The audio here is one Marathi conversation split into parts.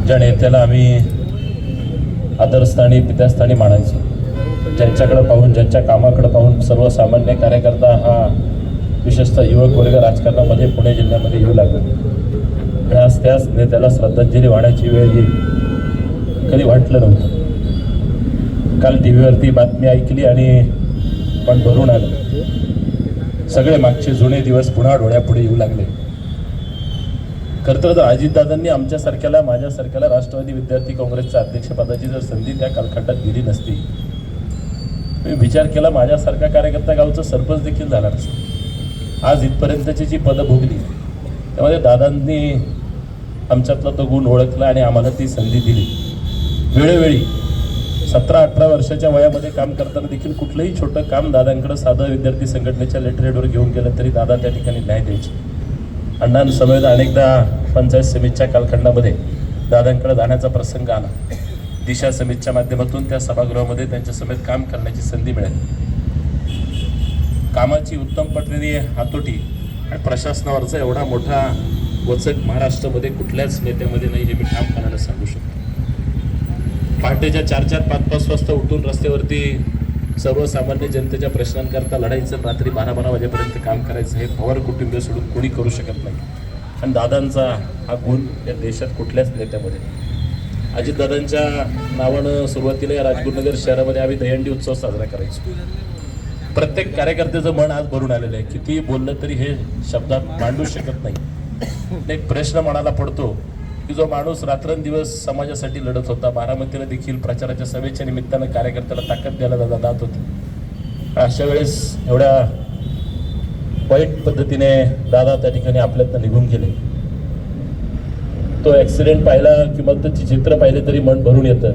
ज्या नेत्याला आम्ही आदरस्थानी पित्यास्थानी मानायचो, ज्यांच्याकडे पाहून ज्यांच्या कामाकडे पाहून सर्वसामान्य कार्यकर्ता हा विशेषतः युवक वर्ग राजकारणामध्ये पुणे जिल्ह्यामध्ये येऊ लागला आणि आज त्याच नेत्याला श्रद्धांजली वाहण्याची वेळ येईल कधी वाटलं नव्हतं. काल टी व्हीवरती बातमी ऐकली आणि पण भरून आलं. सगळे मागचे जुने दिवस पुन्हा डोळ्यापुढे येऊ लागले. खरं तर अजितदादांनी आमच्यासारख्याला माझ्यासारख्याला राष्ट्रवादी विद्यार्थी काँग्रेसच्या अध्यक्षपदाची जर संधी त्या कालखंडात दिली नसती, मी विचार केला माझ्यासारखा कार्यकर्ता गावचा सरपंच देखील झाला नसता. आज इथपर्यंतची जी पदं भोगली त्यामध्ये दादांनी आमच्यातला तो गुण ओळखला आणि आम्हाला ती संधी दिली. वेळोवेळी 17-18 वर्षाच्या वयामध्ये काम करताना देखील कुठलंही छोटं काम दादांकडे साधं विद्यार्थी संघटनेच्या लेटरहेडवर घेऊन गेलं तरी दादा त्या ठिकाणी न्याय द्यायचे. अण्णांसमवेत अनेकदा पंचायत समितीच्या कालखंडामध्ये दादांकडे जाण्याचा प्रसंग आला. दिशा समितीच्या माध्यमातून त्या सभागृहामध्ये त्यांच्या समेत काम करण्याची संधी मिळाली. कामाची उत्तम पटलेली हातोटी आणि प्रशासनावरचा एवढा मोठा वचक महाराष्ट्रामध्ये कुठल्याच नेत्यामध्ये नाही हे मी ठामपणाने सांगू शकतो. पहाटेच्या 4-4, 5-5 वाजता उठून रस्त्यावरती सर्वसामान्य जनतेच्या प्रश्नांकरता लढायचं, रात्री 12-12 वाजेपर्यंत काम करायचं हे पवार कुटुंबीय सोडून कोणी करू शकत नाही. आणि दादांचा हा गुण या देशात कुठल्याच नेत्यामध्ये. अजितदादांच्या नावानं सुरुवातीला या राजगुरुनगर शहरामध्ये आम्ही दहीहंडी उत्सव साजरा करायचो. प्रत्येक कार्यकर्त्याचं मन आज भरून आलेलं आहे. किती बोललं तरी हे शब्दात मांडू शकत नाही. एक प्रश्न मनाला पडतो की जो माणूस रात्रंदिवस समाजासाठी लढत होता, बारामतीला देखील प्रचाराच्या सभेच्या निमित्तानं कार्यकर्त्याला ताकद द्यायला दादा जात होते. अशा वेळेस एवढ्या वाईट पद्धतीने दादा त्या ठिकाणी आपल्यातनं निघून गेले. तो ॲक्सिडेंट पाहिला किंवा त्याची चित्र पाहिले तरी मन भरून येतं.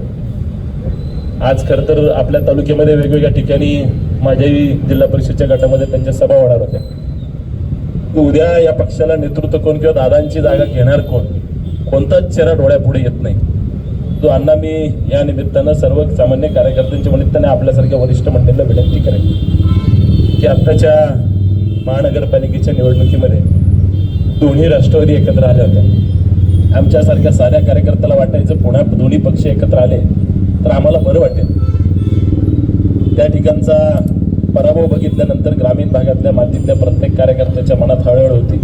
आज खरं तर आपल्या तालुक्यामध्ये वेगवेगळ्या ठिकाणी माझ्याही जिल्हा परिषदच्या गटामध्ये त्यांच्या सभा होणार होत्या. उद्या या पक्षाला नेतृत्व कोण किंवा दादांची जागा घेणार कोण, कोणताच चेहरा डोळ्यापुढे येत नाही. तो अण्णा मी या निमित्तानं सर्व सामान्य कार्यकर्त्यांच्या निमित्ताने आपल्यासारख्या वरिष्ठ मंडळीला विनंती करेन की आत्ताच्या महानगरपालिकेच्या निवडणुकीमध्ये दोन्ही राष्ट्रवादी एकत्र आल्या होत्या. आमच्यासारख्या साध्या कार्यकर्त्याला वाटायचं पुन्हा दोन्ही पक्ष एकत्र आले तर आम्हाला बरं वाटेल. त्या ठिकाणचा पराभव बघितल्यानंतर ग्रामीण भागातल्या मातीतल्या प्रत्येक कार्यकर्त्याच्या मनात हळहळ होती.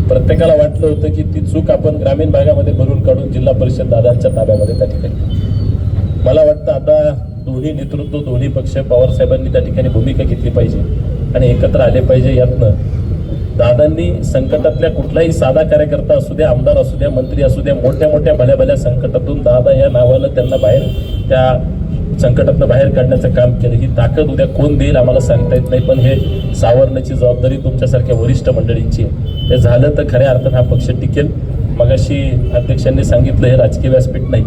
प्रत्येकाला वाटलं होतं की ती चूक आपण ग्रामीण भागामध्ये भरून काढून जिल्हा परिषद दादांच्या ताब्यामध्ये त्या ठिकाणी. मला वाटतं आता दोन्ही नेतृत्व दोन्ही पक्ष पवारसाहेबांनी त्या ठिकाणी भूमिका घेतली पाहिजे आणि एकत्र आले पाहिजे. यातनं दादांनी संकटातल्या कुठलाही साधा कार्यकर्ता असू द्या, आमदार असू द्या, मंत्री असू द्या, मोठ्या मोठ्या भल्या भल्या संकटातून दादा या नावानं त्यांना बाहेर त्या संकटातनं बाहेर काढण्याचं काम केलं. ही ताकद उद्या कोण देईल आम्हाला सांगता येत नाही, पण हे सावरण्याची जबाबदारी तुमच्यासारख्या वरिष्ठ मंडळींची आहे. हे झालं तर खऱ्या अर्थानं हा पक्ष टिकेल. मगाशी अध्यक्षांनी सांगितलं हे राजकीय व्यासपीठ नाही,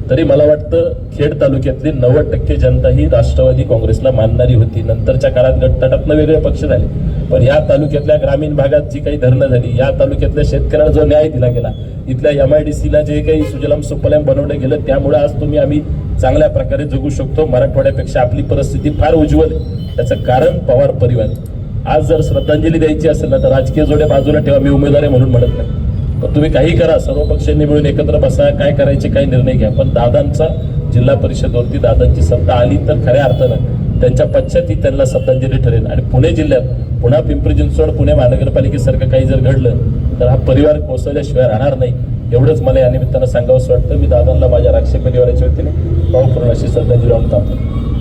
तरी मला वाटतं खेड तालुक्यातली 90% जनता ही राष्ट्रवादी काँग्रेसला मानणारी होती. नंतरच्या काळात गटतटातनं वेगळे पक्ष झाले, पण या तालुक्यातल्या ग्रामीण भागात जी काही धरणं झाली, या तालुक्यातल्या शेतकऱ्यांना जो न्याय दिला गेला, इथल्या MIDCला जे काही सुजलाम सुफलाम बनवलं गेलं, त्यामुळे आज आम्ही चांगल्या प्रकारे जगू शकतो. मराठवाड्यापेक्षा आपली परिस्थिती फार उज्ज्वल आहे. त्याचं कारण पवार परिवार. आज जर श्रद्धांजली द्यायची असेल ना तर राजकीय जोड्या बाजूला ठेवा. मी उमेदवार आहे म्हणून म्हणत नाही, पण तुम्ही काही करा, सर्व पक्षांनी मिळून एकत्र बसा, काय करायचे काय निर्णय घ्या. पण दादांचा जिल्हा परिषदवरती दादांची सत्ता आली तर खऱ्या अर्थानं त्यांच्या पश्चात ही त्यांना श्रद्धांजली ठरेल. आणि पुणे जिल्ह्यात पुन्हा पिंपरी चिंचवड पुणे महानगरपालिकेसारखं काही जर घडलं तर हा परिवार कोसळल्याशिवाय राहणार नाही. एवढंच मला या निमित्तानं सांगावंसं वाटतं. मी दादांना माझ्या राक्षी परिवाराच्या वतीने भावपूर्ण अशी श्रद्धांजली वाहून थांबतो.